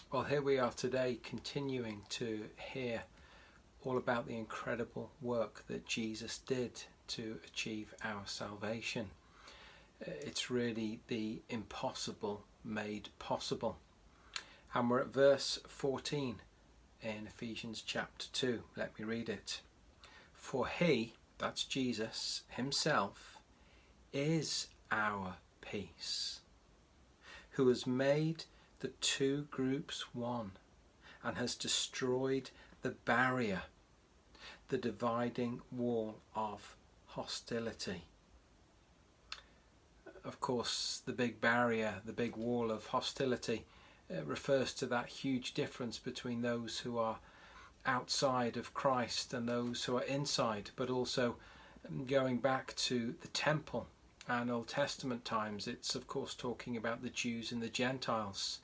Well, here we are today, continuing to hear all about the incredible work that Jesus did to achieve our salvation. It's really the impossible made possible. And we're at verse 14 in Ephesians chapter 2. Let me read it. For he, that's Jesus himself, is our peace, who has made the two groups one and has destroyed the barrier, the dividing wall of hostility. Of course, the big barrier, the big wall of hostility refers to that huge difference between those who are outside of Christ and those who are inside, but also going back to the temple and Old Testament times. It's of course talking about the Jews and the Gentiles.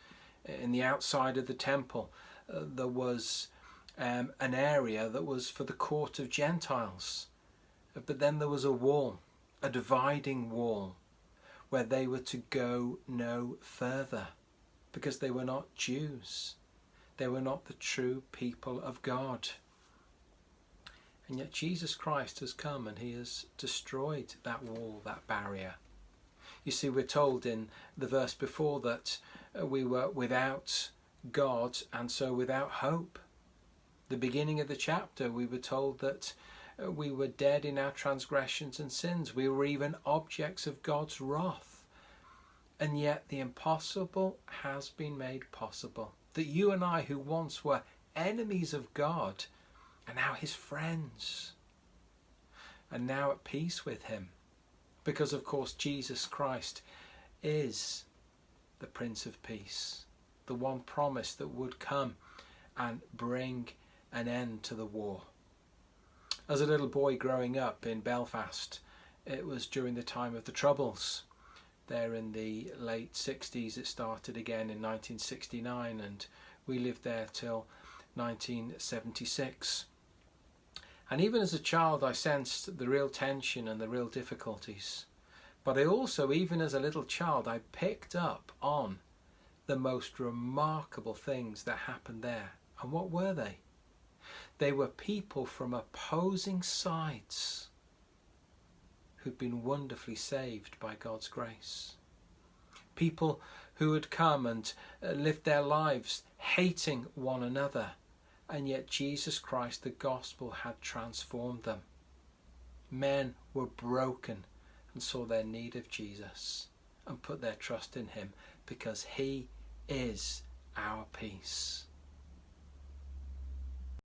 In the outside of the temple there was an area that was for the court of Gentiles, but then there was a wall, a dividing wall, where they were to go no further because they were not Jews. They were not the true people of God. And yet Jesus Christ has come and he has destroyed that wall, that barrier. You see, we're told in the verse before that we were without God and so without hope. The beginning of the chapter, we were told that we were dead in our transgressions and sins. We were even objects of God's wrath. And yet the impossible has been made possible. That you and I, who once were enemies of God, are now his friends, and now at peace with him. Because of course Jesus Christ is the Prince of Peace, the one promised that would come and bring an end to the war. As a little boy growing up in Belfast, it was during the time of the Troubles. There in the late 60s, it started again in 1969, and we lived there till 1976. And even as a child I sensed the real tension and the real difficulties. But I also, even as a little child, I picked up on the most remarkable things that happened there. And what were they? They were people from opposing sides who'd been wonderfully saved by God's grace. People who had come and lived their lives hating one another, and yet Jesus Christ, the gospel, had transformed them. Men were broken and saw their need of Jesus and put their trust in him because he is our peace.